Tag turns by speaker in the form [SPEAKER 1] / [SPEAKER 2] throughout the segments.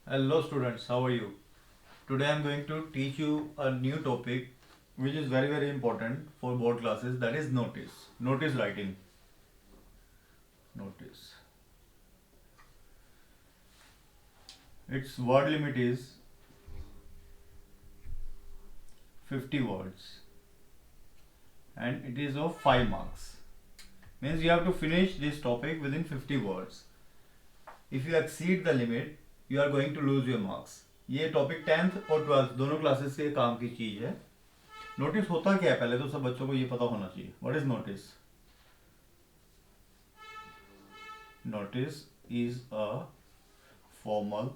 [SPEAKER 1] Hello students, how are you? Today I am going to teach you a new topic which is very important for board classes, that is notice. Notice writing. Notice. Its word limit is 50 words and it is of 5 marks. Means you have to finish this topic within 50 words. If you exceed the limit, you are going to lose your marks. ये topic 10th और 12th दोनों classes के काम की चीज़ है. Notice होता क्या है पहले तो सब बच्चों को ये पता होना चाहिए. What is notice? Notice is a formal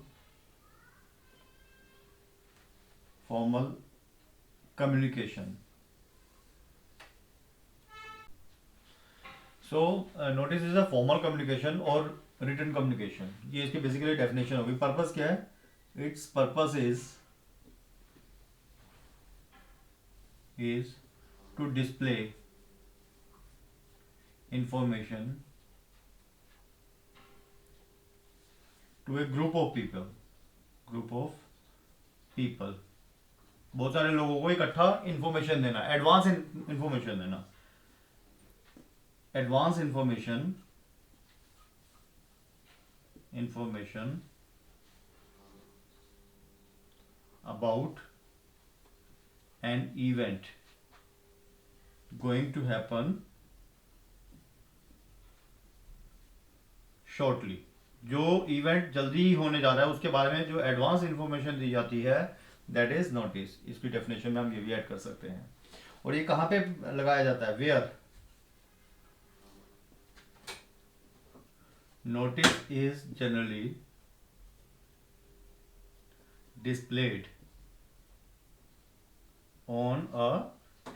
[SPEAKER 1] communication. So notice is a formal communication or written communication. ये इसकी बेसिकली डेफिनेशन होगी. पर्पस क्या है? Its purpose is to display information to a group of people. बहुत सारे लोगों को इकट्ठा इंफॉर्मेशन देना, एडवांस इंफॉर्मेशन देना. Advance information about an event going to happen shortly. जो इवेंट जल्दी ही होने जा रहा है उसके बारे में जो एडवांस इंफॉर्मेशन दी जाती है, दैट इज नोटिस. इसकी डेफिनेशन में हम ये भी ऐड कर सकते हैं. और ये कहाँ पे लगाया जाता है? Where? Notice is generally displayed on a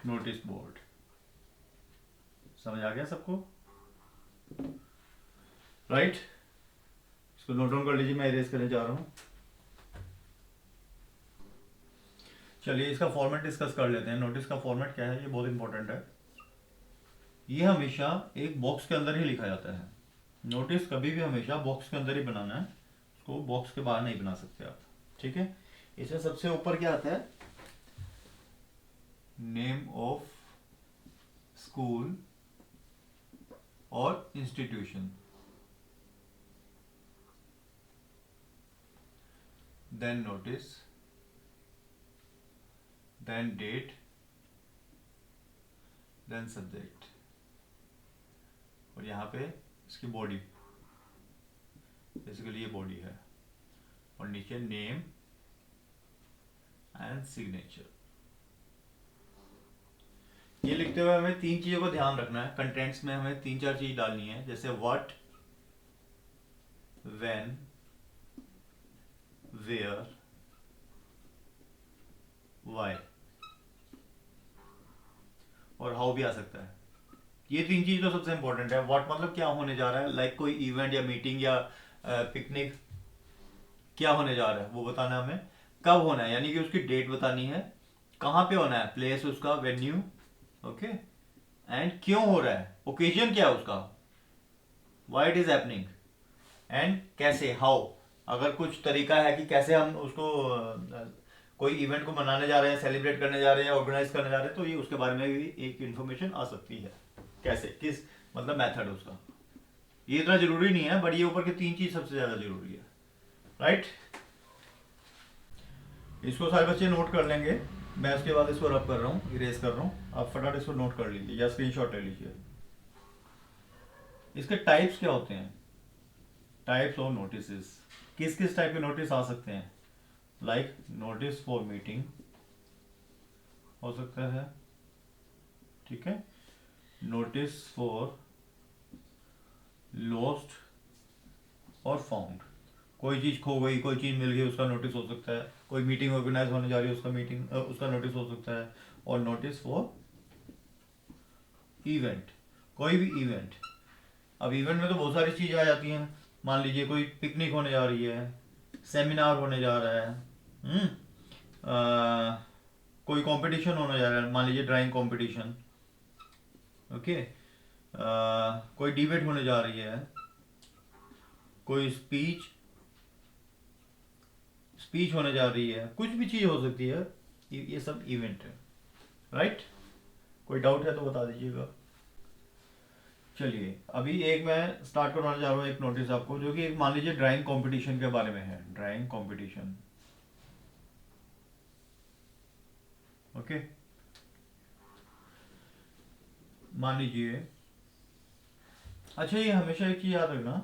[SPEAKER 1] notice board. समझ आ गया सबको? राइट? इसको नोट डाउन कर लीजिए, मैं इरेज करने जा रहा हूं. चलिए इसका फॉर्मेट डिस्कस कर लेते हैं. नोटिस का फॉर्मेट क्या है, ये बहुत इंपॉर्टेंट है. ये हमेशा एक बॉक्स के अंदर ही लिखा जाता है. नोटिस कभी भी हमेशा बॉक्स के अंदर ही बनाना है, उसको बॉक्स के बाहर नहीं बना सकते आप. ठीक है. इसमें सबसे ऊपर क्या आता है? नेम ऑफ स्कूल और institution, then notice, then date, then subject. और यहाँ पे इसकी बॉडी, बेसिकली ये बॉडी है. और नीचे नेम एंड सिग्नेचर. ये लिखते हुए हमें 3 चीजों को ध्यान रखना है. कंटेंट्स में हमें 3-4 चीज डालनी है, जैसे व्हाट, व्हेन, वेयर, व्हाई और हाउ भी आ सकता है. ये 3 चीज तो सबसे इंपॉर्टेंट है. व्हाट मतलब क्या होने जा रहा है, लाइक कोई इवेंट या मीटिंग या पिकनिक क्या होने जा रहा है वो बताना है हमें. कब होना है यानी कि उसकी डेट बतानी है. कहाँ पे होना है, प्लेस उसका, वेन्यू. ओके. एंड क्यों हो रहा है, ओकेजन क्या है उसका, why it is happening. And कैसे, हाउ, अगर कुछ तरीका है कि कैसे हम उसको कोई इवेंट को मनाने जा रहे हैं, सेलिब्रेट करने जा रहे हैं, ऑर्गेनाइज करने जा रहे हैं, तो ये उसके बारे में भी एक इंफॉर्मेशन आ सकती है. कैसे, किस मतलब मेथड उसका. ये इतना जरूरी नहीं है, बट ये ऊपर के 3 चीज सबसे ज्यादा जरूरी है. राइट? इसको सारे बच्चे नोट कर लेंगे. मैं उसके बाद इसको रब कर रहा हूँ, इरेज कर रहा हूँ. आप फटाफट इसको नोट कर लीजिए या स्क्रीनशॉट ले लीजिए. इसके टाइप्स क्या होते हैं? Types of notice. किस किस टाइप के नोटिस आ सकते हैं? लाइक नोटिस फॉर मीटिंग हो सकता है. ठीक है. नोटिस फॉर लॉस्ट और फाउंड. कोई चीज खो गई, कोई चीज मिल गई, उसका नोटिस हो सकता है. कोई मीटिंग ऑर्गेनाइज होने जा रही है, उसका नोटिस हो सकता है. और नोटिस फॉर इवेंट, कोई भी इवेंट. अब इवेंट में तो बहुत सारी चीजें आ जाती हैं. मान लीजिए कोई पिकनिक होने जा रही है, सेमिनार होने जा रहा है, कोई कंपटीशन होने जा रहा है, मान लीजिए ड्राइंग कंपटीशन. ओके. कोई डिबेट होने जा रही है, कोई स्पीच स्पीच होने जा रही है, कुछ भी चीज़ हो सकती है, ये सब इवेंट है, राइट। कोई डाउट है तो बता दीजिएगा। चलिए अभी एक मैं स्टार्ट करवाने जा रहा हूँ एक नोटिस आपको, जो कि एक मान लीजिए ड्राइंग कंपटीशन के बारे में है। Drawing competition, okay. मान लीजिए, अच्छा ये हमेशा एक चीज याद रखना,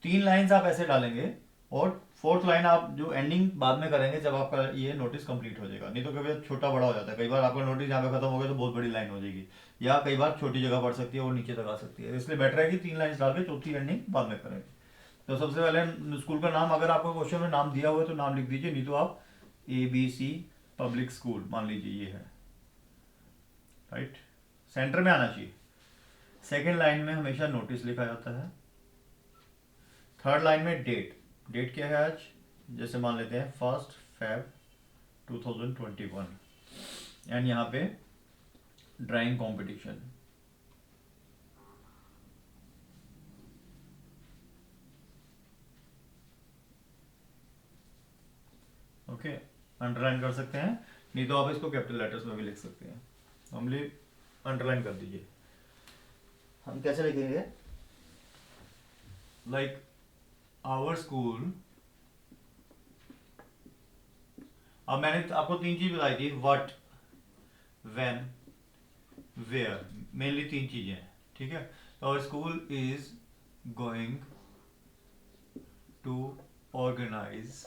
[SPEAKER 1] 3 लाइंस आप ऐसे डालेंगे और 4th लाइन आप जो एंडिंग बाद में करेंगे जब आपका ये नोटिस कंप्लीट हो जाएगा। नहीं तो कभी छोटा बड़ा हो जाता है, कई बार आपका नोटिस यहाँ पे खत्म हो गया तो बहुत बड़ी लाइन हो जाएगी, या कई बार छोटी जगह पड़ सकती है और नीचे तक आ सकती है। इसलिए बेटर है कि 3 लाइंस डाल के चौथी एंडिंग बाद में करेंगे। तो सबसे पहले स्कूल का नाम, अगर आपको क्वेश्चन में नाम दिया हुआ है तो नाम लिख दीजिए, नहीं तो आप ABC पब्लिक स्कूल मान लीजिए ये है, राइट। सेंटर में आना चाहिए। सेकेंड लाइन में हमेशा नोटिस लिखा जाता है। थर्ड लाइन में डेट, डेट क्या है आज, जैसे मान लेते हैं 1 Feb 2021, एंड यहाँ पे ड्राइंग कंपटीशन, ओके। अंडरलाइन कर सकते हैं, नहीं तो आप इसको कैपिटल लेटर्स में भी लिख सकते हैं। नॉर्मली अंडरलाइन कर दीजिए। हम कैसे लिखेंगे, लाइक आवर स्कूल। अब मैंने आपको 3 चीज बताई थी, व्हाट, व्हेन, वेयर, मेनली 3 चीजें हैं, ठीक है। तो our school is going to organise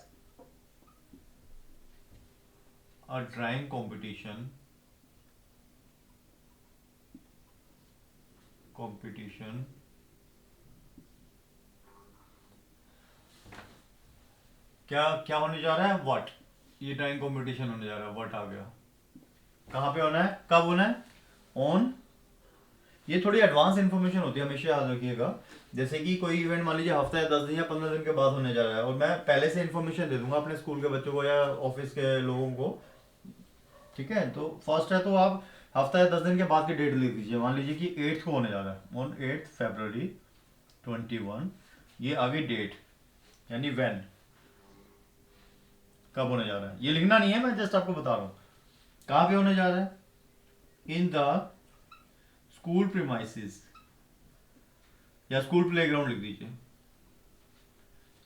[SPEAKER 1] a drawing competition क्या क्या होने जा रहा है, व्हाट, ये ड्राइंग कंपटीशन होने जा रहा है, व्हाट आ गया। कहाँ पे होना है, कब होना है, ऑन। ये थोड़ी एडवांस इन्फॉर्मेशन होती है, हमेशा याद रखिएगा। जैसे कि कोई इवेंट मान लीजिए हफ्ता या 10 दिन या 15 दिन के बाद होने जा रहा है, और मैं पहले से इन्फॉर्मेशन दे दूंगा अपने स्कूल के बच्चों को या ऑफिस के लोगों को, ठीक है। तो फर्स्ट है तो आप हफ्ता या 10 दिन के बाद की डेट लिख दीजिए। मान लीजिए कि 8th को होने जा रहा है, ऑन 8 February 21, ये आगे डेट यानी व्हेन, कब होने जा रहा है। ये लिखना नहीं है, मैं जस्ट आपको बता रहा हूँ कहाँ पे होने जा रहा है, इन द स्कूल प्रीमाइसेस, या स्कूल प्लेग्राउंड लिख दीजिए,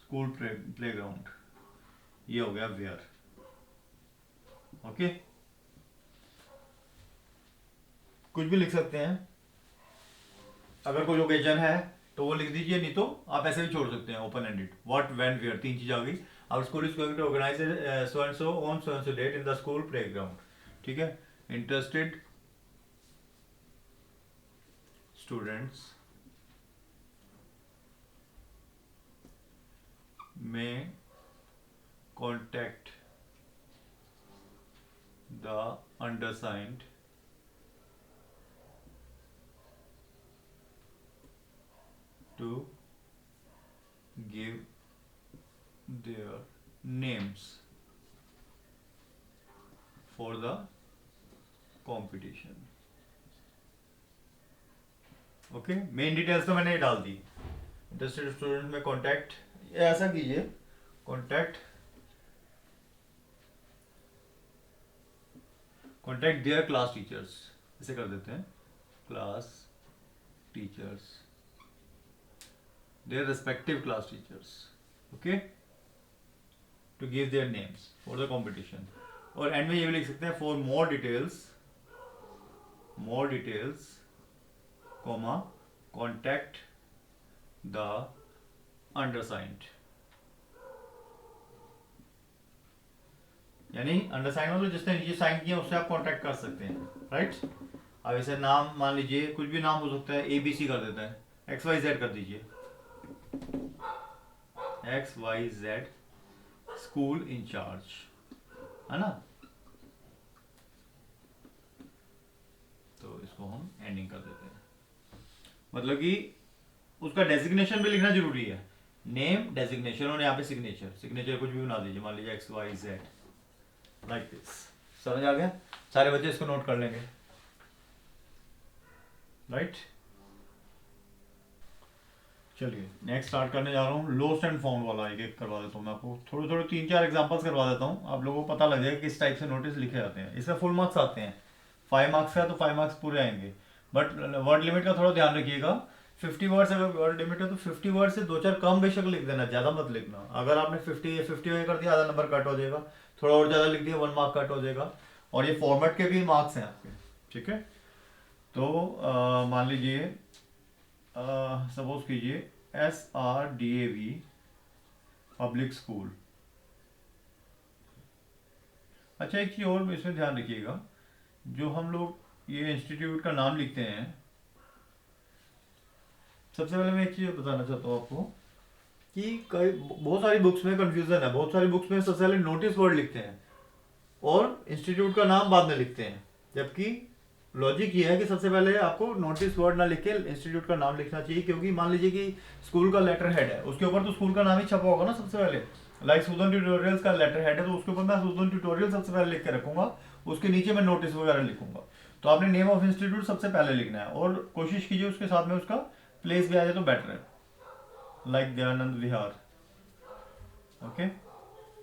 [SPEAKER 1] स्कूल प्लेग्राउंड, ये हो गया वेयर, ओके। कुछ भी लिख सकते हैं, अगर कोई ओकेजन है तो वो लिख दीजिए, नहीं तो आप ऐसे भी छोड़ सकते हैं open ended, what, when, where, 3 चीज आ गई। Our school is going to organise so and so on so and so date in the school playground, ठीक है। Interested students may contact the undersigned to give their names for the competition, okay. Main details तो मैंने डाल दी। Interested student में contact, ऐसा कीजिए, contact there class teachers, ऐसे कर देते हैं, class teachers, their respective class teachers, okay, to give their names for the competition। और एंड में ये भी लिख सकते हैं, for more details comma contact the undersigned, यानी अंडरसाइन मतलब जिसने नीचे साइन किया उससे आप कांटेक्ट कर सकते हैं, राइट। अब ऐसे नाम मान लीजिए कुछ भी नाम हो सकता है, ABC कर देता है, XYZ कर दीजिए, XYZ स्कूल इंचार्ज, है ना। तो इसको हम एंडिंग कर देते हैं, मतलब कि उसका डेजिग्नेशन भी लिखना जरूरी है, नेम, डेजिग्नेशन, और यहाँ पे सिग्नेचर कुछ भी बना दीजिए, मान लीजिए XYZ, लाइक दिस। समझ आ गया, सारे बच्चे इसको नोट कर लेंगे, राइट। चलिए नेक्स्ट स्टार्ट करने जा रहा हूँ। लोस्ट एंड फाउंड वाला एक एक करवा देता हूँ मैं आपको, थोड़े थोड़े 3-4 एग्जांपल्स करवा देता हूँ, आप लोगों को पता लग जाएगा किस टाइप से नोटिस लिखे जाते हैं। इसका फुल मार्क्स आते हैं, 5 मार्क्स का है तो 5 मार्क्स पूरे आएंगे, बट वर्ड लिमिट का थोड़ा ध्यान रखिएगा। 50 वर्ड्स अगर वर्ड लिमिट है तो 50 वर्ड से 2-4 कम बेशक लिख देना, ज़्यादा मत लिखना। अगर आपने 50 कर दिया, आधा नंबर कट हो जाएगा। थोड़ा और ज़्यादा लिख दिया, 1 मार्क कट हो जाएगा। और ये फॉर्मेट के भी मार्क्स हैं आपके, ठीक है। तो मान लीजिए, सपोज कीजिए SRDAV पब्लिक स्कूल। अच्छा, एक चीज़ और इसमें ध्यान रखिएगा, जो हम लोग ये इंस्टीट्यूट का नाम लिखते हैं, सबसे पहले मैं एक चीज़ बताना चाहता हूँ आपको कि कई बहुत सारी बुक्स में कंफ्यूजन है। बहुत सारी बुक्स में सबसे पहले नोटिस वर्ड लिखते हैं और इंस्टीट्यूट का नाम बाद में लिखते हैं, जबकि लॉजिक ये है कि सबसे पहले आपको नोटिस वर्ड ना लिख के इंस्टीट्यूट का नाम लिखना चाहिए। क्योंकि मान लीजिए कि स्कूल का लेटर हेड है, उसके ऊपर तो स्कूल का नाम ही छपा होगा ना सबसे पहले। लाइक सूदन ट्यूटोरियल्स का लेटर हेड है तो उसके ऊपर मैं सूदन ट्यूटोरियल सबसे पहले लिख के रखूंगा, उसके नीचे मैं नोटिस वगैरह लिखूंगा। तो आपने नेम ऑफ इंस्टीट्यूट सबसे पहले लिखना है और कोशिश कीजिए उसके साथ में उसका प्लेस भी आ जाए तो बेटर है, लाइक दयानंद विहार। ओके,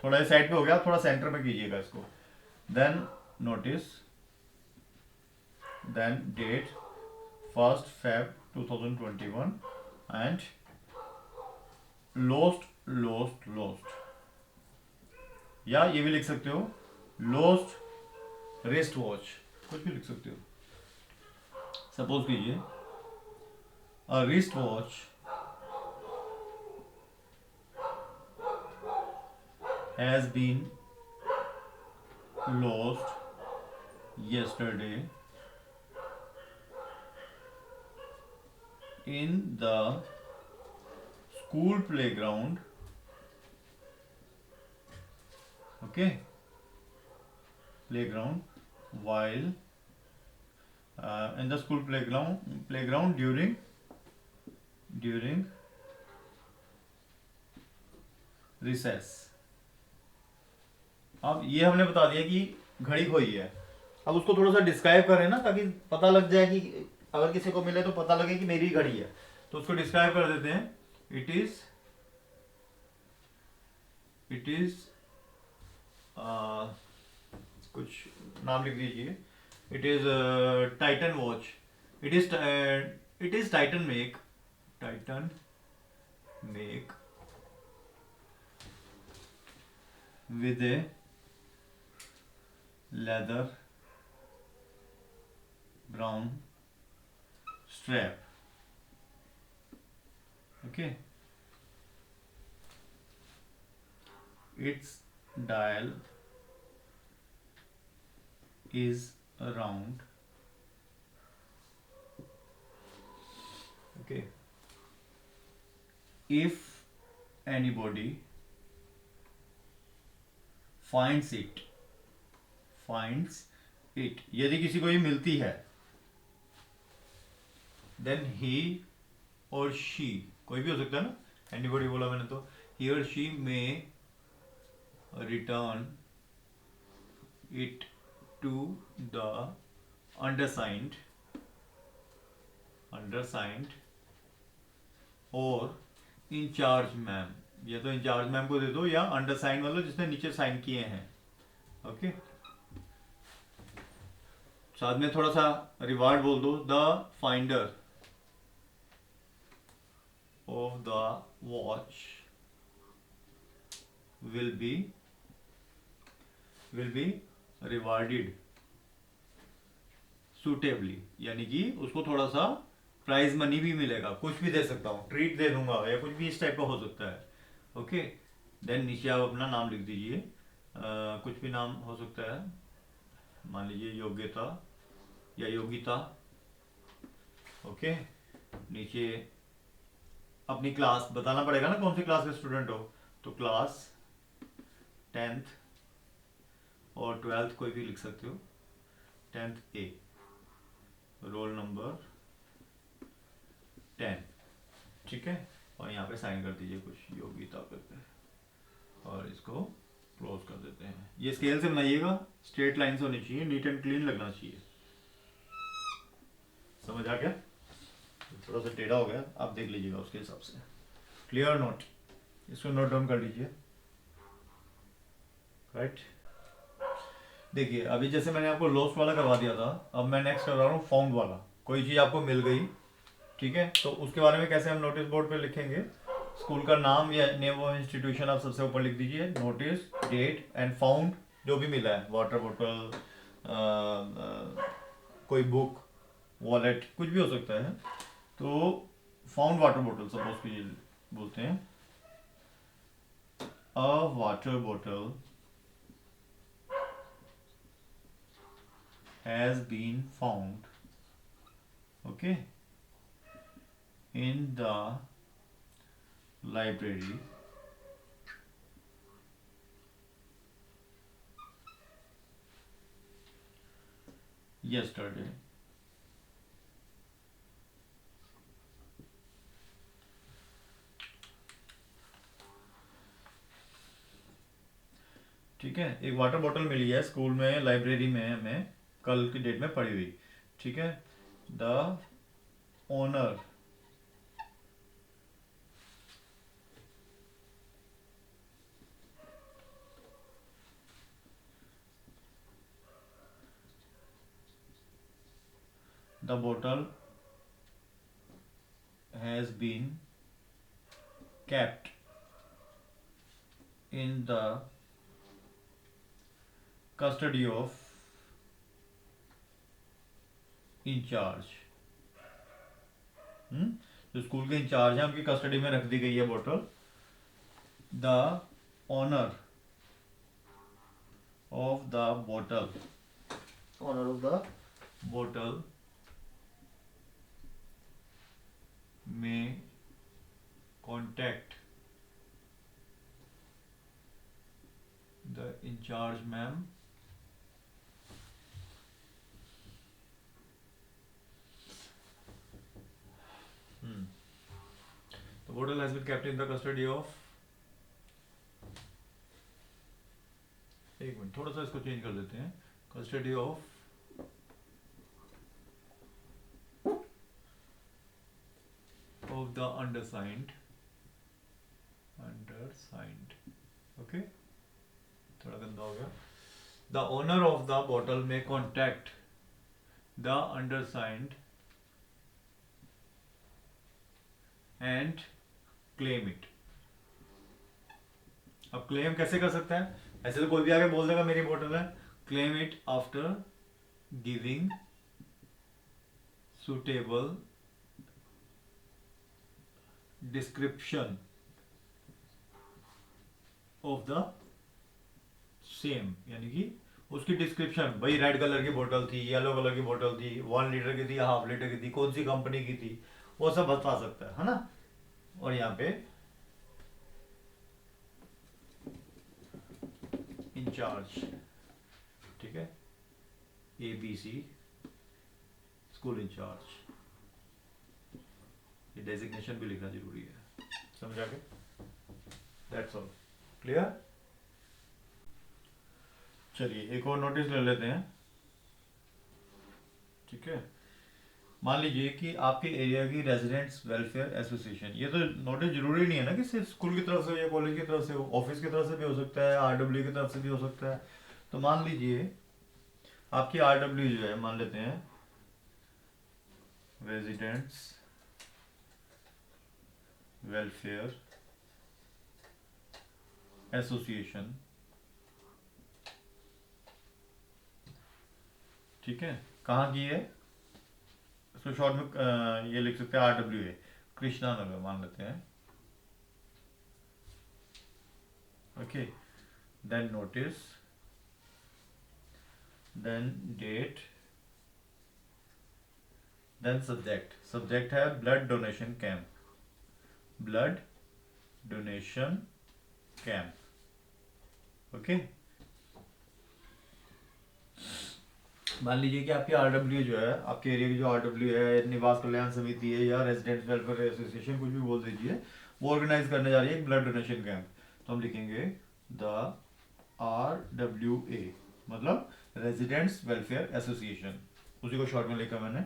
[SPEAKER 1] थोड़ा इस साइड पे हो गया, थोड़ा सेंटर में कीजिएगा इसको। Then notice, then date 1st Feb 2021 and lost, या ये भी लिख सकते हो lost wrist watch, कुछ भी लिख सकते हो। सपोज कीजिए a wrist watch has been lost yesterday in the school playground, okay, playground while in the school playground during recess। अब ये हमने बता दिया कि घड़ी खोई है, अब उसको थोड़ा सा डिस्क्राइब करें ना, ताकि पता लग जाए कि अगर किसी को मिले तो पता लगे कि मेरी घड़ी है। तो उसको डिस्क्राइब कर देते हैं, इट इज कुछ नाम लिख दीजिए, it is Titan watch, it is Titan make with a leather brown strap, okay, its dial is round, okay, if anybody finds it, यदि किसी को ये मिलती है, then he or she, कोई भी हो सकता है ना, anybody बोला मैंने तो, he or she may return it to the undersigned or incharge ma'am, या तो इंचार्ज मैम को दे दो या अंडरसाइंड मतलब जिसने नीचे साइन किए हैं, ओके। साथ में थोड़ा सा रिवार्ड बोल दो, the finder of the watch will be rewarded suitably, यानी कि उसको थोड़ा सा प्राइज मनी भी मिलेगा, कुछ भी दे सकता हूँ, ट्रीट दे दूंगा या कुछ भी इस टाइप का हो सकता है, ओके। देन नीचे आप अपना नाम लिख दीजिए, कुछ भी नाम हो सकता है, मान लीजिए योग्यता या योगिता, ओके। नीचे अपनी क्लास बताना पड़ेगा ना, कौन सी क्लास के स्टूडेंट हो, तो क्लास 10th और 12th कोई भी लिख सकते हो, 10th A, रोल नंबर 10, ठीक है। और यहाँ पे साइन कर दीजिए कुछ योगिता करके और इसको क्लोज कर देते हैं। ये स्केल से बनाइएगा, स्ट्रेट लाइन से होनी चाहिए, नीट एंड क्लीन लगना चाहिए, समझ आ गया। थोड़ा सा टेढ़ा हो गया, आप देख लीजिएगा उसके हिसाब से। क्लियर नोट, इसको नोट डाउन कर लीजिए। राइट, देखिए अभी जैसे मैंने आपको लॉस्ट वाला करवा दिया था, अब मैं नेक्स्ट कर रहा हूँ फाउंड वाला। कोई चीज़ आपको मिल गई, ठीक है, तो उसके बारे में कैसे हम नोटिस बोर्ड पे लिखेंगे। स्कूल का नाम या नेम ऑफ इंस्टीट्यूशन आप सबसे ऊपर लिख दीजिए, नोटिस, डेट एंड फाउंड, जो भी मिला है, वाटर बोतल, कोई बुक, वॉलेट, कुछ भी हो सकता है। तो फाउंड वाटर बोतल सपोज कीजिए, बोलते हैं अ वाटर बोतल has been found, okay, in the library yesterday. ठीक है, एक वाटर बोतल मिली है स्कूल में, लाइब्रेरी में, हमें कल की डेट में पड़ी हुई। ठीक है, the owner the bottle has been kept in the custody of incharge. जो स्कूल के इंचार्ज हैं उनकी कस्टडी में रख दी गई है बोतल। The owner of the bottle, owner of the bottle में contact the in charge ma'am the bottle has been kept in the custody of, एक मिनट थोड़ा सा इसको चेंज कर देते हैं, custody of the undersigned, okay, थोड़ा गंदा हो गया। The owner of the bottle may contact the undersigned and claim it। अब क्लेम कैसे कर सकते हैं, ऐसे तो कोई भी आके बोल देगा मेरी बोतल है। Claim it after giving suitable description of the same, यानी कि उसकी डिस्क्रिप्शन, भाई रेड कलर की बोतल थी, येलो कलर की बोतल थी, 1 लीटर की थी, हाफ लीटर की थी, कौन सी कंपनी की थी, वो सब बता सकता है ना। और यहाँ पे इंचार्ज, ठीक है, ABC स्कूल इंचार्ज, ये डेजिग्नेशन भी लिखना जरूरी है, समझा के। That's all, clear. चलिए एक और नोटिस ले लेते हैं। ठीक है, मान लीजिए कि आपके एरिया की रेजिडेंट्स वेलफेयर एसोसिएशन, ये तो नोटिस जरूरी नहीं है ना कि सिर्फ स्कूल की तरफ से या कॉलेज की तरफ से हो, ऑफिस की तरफ से भी हो सकता है, RW की तरफ से भी हो सकता है। तो मान लीजिए आपकी RW जो है, मान लेते हैं रेजिडेंट्स वेलफेयर एसोसिएशन, ठीक है, कहाँ की है, इसको शॉर्ट में ये लिख सकते हैं RWA, कृष्णा नगर मान लेते हैं। Okay, then notice, then date, then subject. Subject है blood donation camp, blood donation camp. Okay, मान लीजिए कि आपकी RW जो है, आपके एरिया की जो RW है, निवास कल्याण समिति है या रेजिडेंट वेलफेयर एसोसिएशन, कुछ भी बोल दीजिए, वो ऑर्गेनाइज करने जा रही है एक ब्लड डोनेशन कैंप। तो हम लिखेंगे द RWA, मतलब रेजिडेंट्स वेलफेयर एसोसिएशन, उसी को शॉर्ट में लिखा मैंने,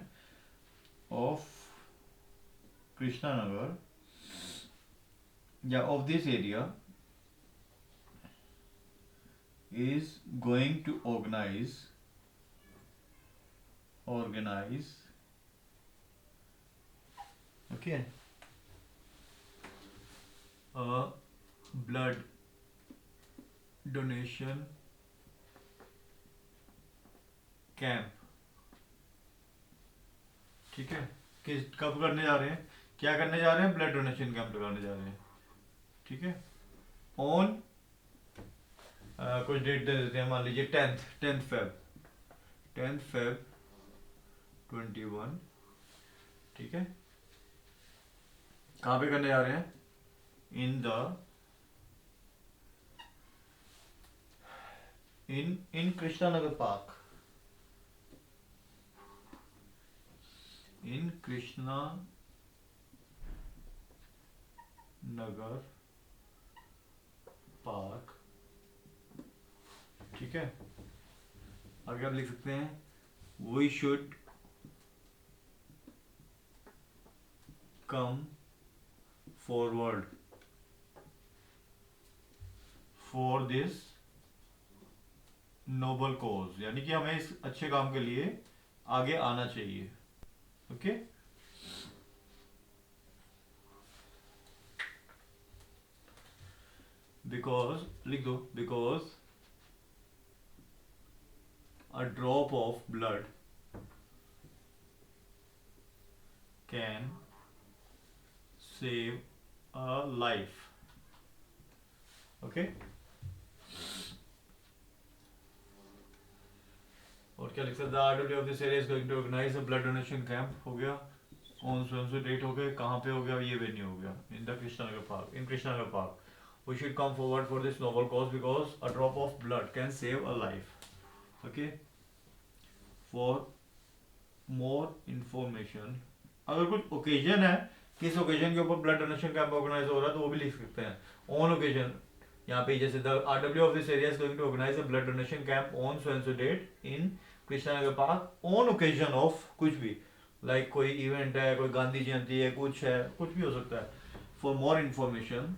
[SPEAKER 1] ऑफ कृष्णा नगर या of this area is going to organize okay a blood donation camp. ठीक है, किस कब करने जा रहे हैं, क्या करने जा रहे हैं, ब्लड डोनेशन कैंप लगाने जा रहे हैं। ठीक है, ऑन कुछ डेट दे देते हैं, मान लीजिए 10th Feb 21। ठीक है, कहाँ पे करने जा रहे हैं, in Krishna Nagar park, in Krishna Nagar park. ठीक है, आगे आप लिख सकते हैं we should come forward for this noble cause, यानी कि हमें इस अच्छे काम के लिए आगे आना चाहिए। ओके, बिकॉज लिख दो, because a drop of blood can save a life। Okay, और क्या लिख सकते हैं, RW of this area is going to organize a blood donation camp। हो गया, ऑन सो डेट हो गया, कहाँ पे हो गया, ये वेन्यू हो गया, in the Krishna Nagar park, in Krishna Nagar park. We should come forward for this noble cause because a drop of blood can save a life. Okay, for more information, अगर कुछ ओकेजन है, किस ओकेजन के ऊपर ब्लड डोनेशन कैंप ऑर्गेनाइज हो रहा है, तो वो भी लिख सकते हैं ऑन ओकेजन। यहाँ पे जैसे the RW of this area is going to organise a blood donation camp on so and so date in Krishna Nagar park on occasion of कुछ भी, लाइक कोई इवेंट है, कोई गांधी जयंती है, कुछ है, कुछ भी हो सकता है। For more information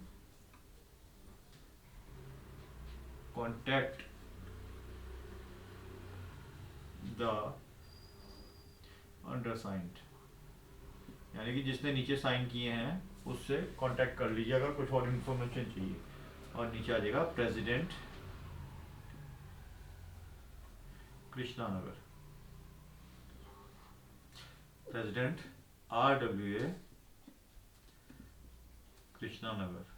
[SPEAKER 1] contact the undersigned, यानी कि जिसने नीचे साइन किए हैं उससे कांटेक्ट कर लीजिए अगर कुछ और इन्फॉर्मेशन चाहिए। और नीचे आ जाएगा president Krishna Nagar, president RWA Krishna Nagar.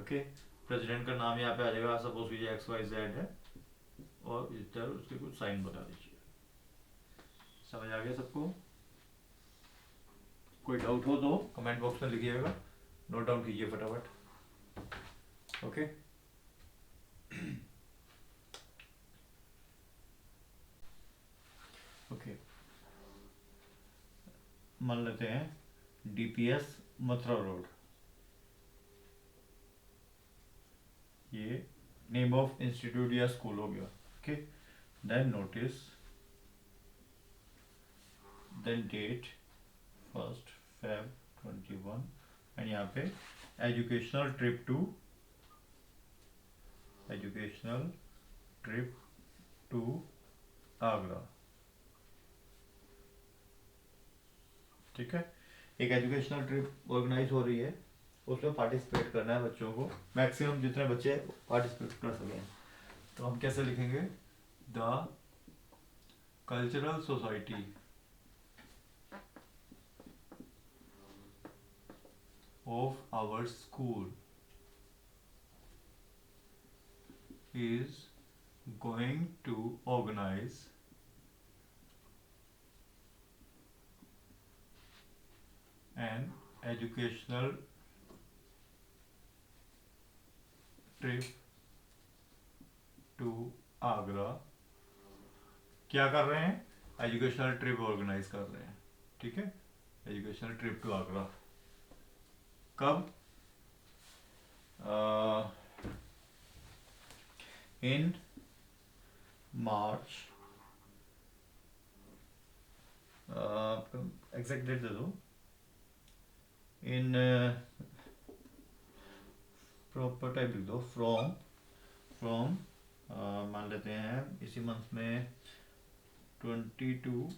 [SPEAKER 1] Okay, president का नाम यहाँ पे आ जाएगा, सपोज कीजिए XYZ है, और इधर उसके कुछ साइन बता दीजिए। समझ आ गया सबको? कोई डाउट हो तो कमेंट बॉक्स में लिखिएगा, नोट डाउन कीजिए फटाफट। ओके, ओके, मान लेते हैं DPS मथुरा रोड, ये नेम ऑफ इंस्टीट्यूट या स्कूल हो गया। Okay, then notice, then date 1st Feb 21, and यहाँ पे एजुकेशनल ट्रिप टू आगरा। ठीक है, एक एजुकेशनल ट्रिप ऑर्गेनाइज हो रही है, उसमें पार्टिसिपेट करना है बच्चों को, मैक्सिमम जितने बच्चे पार्टिसिपेट कर सकें। तो हम कैसे लिखेंगे, the cultural society of our school is going to organize an educational trip to Agra। क्या कर रहे हैं, एजुकेशनल ट्रिप ऑर्गेनाइज कर रहे हैं। ठीक है, एजुकेशनल ट्रिप टू आगरा कब, इन मार्च एग्जैक्ट डेट दे दो। इन प्रॉपर टाइप लिख दो, फ्रॉम मान लेते हैं इसी मंथ में 22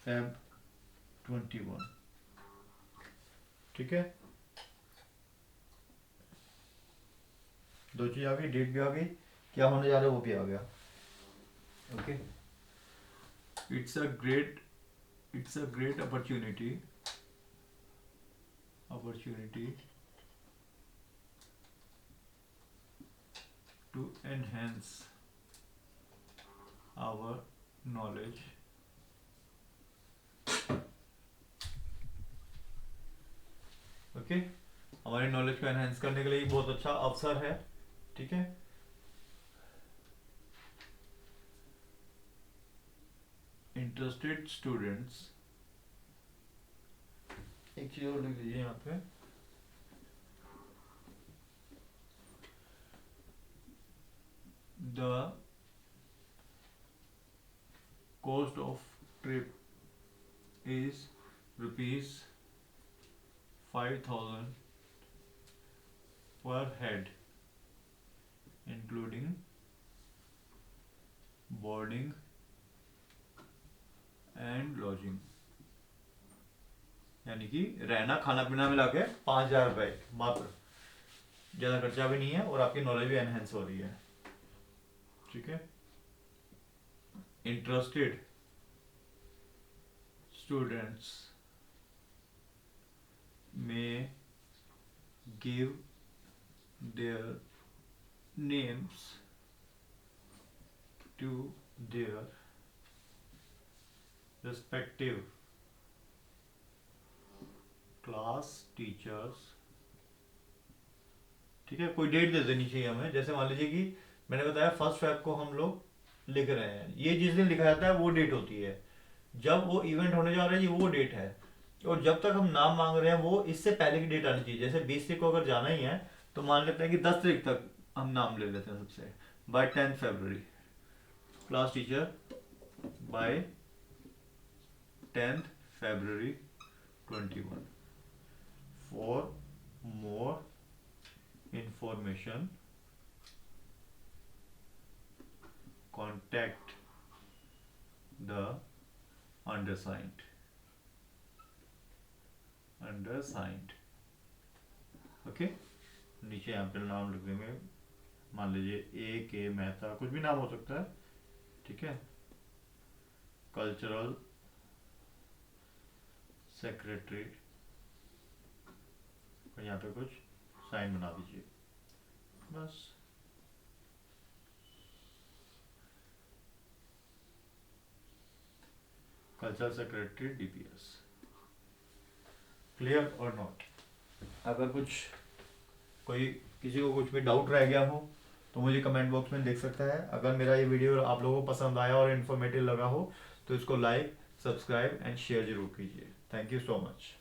[SPEAKER 1] Feb 21। ठीक है, दो चीज आ गई, डेट भी आ गई, क्या होने जा रहा है वो भी आ गया। Okay, it's a great opportunity to enhance our knowledge okay हमारी नॉलेज को एनहेंस करने के लिए बहुत अच्छा अवसर है। ठीक है, इंटरेस्टेड स्टूडेंट्स, एक चीज और लिख दीजिए यहाँ पे, the cost of trip is ₹5,000 per head including boarding and lodging, यानी कि रहना खाना पीना मिला के 5,000 रुपए मात्र, ज्यादा खर्चा भी नहीं है और आपकी नॉलेज भी एनहेंस हो रही है। ठीक है, interested students may give their names to their respective class teachers। ठीक है, कोई डेट दे देनी चाहिए हमें, जैसे मान लीजिए कि मैंने बताया 1 Feb को हम लोग लिख रहे हैं, ये जिस दिन लिखा जाता है वो डेट होती है, जब वो इवेंट होने जा रहा है ये वो डेट है, और जब तक हम नाम मांग रहे हैं वो इससे पहले की डेट आनी चाहिए। जैसे 20 तारीख को अगर जाना ही है तो मान लेते हैं कि 10 तारीख तक हम नाम ले लेते हैं सबसे, by 10 February, class teacher by 10 February 21। For more information contact the undersigned. Okay, नीचे यहाँ पे नाम लिख देंगे, मान लीजिए A.K. मेहता, कुछ भी नाम हो सकता है। ठीक है, कल्चरल सेक्रेटरी, और यहाँ पे कुछ साइन बना दीजिए बस। Cultural secretary DPS। क्लियर और नॉट? अगर कोई किसी को कुछ भी डाउट रह गया हो तो मुझे कमेंट बॉक्स में लिख सकता है। अगर मेरा ये वीडियो आप लोगों को पसंद आया और इन्फॉर्मेटिव लगा हो तो इसको लाइक, सब्सक्राइब एंड शेयर जरूर कीजिए। Thank you so much.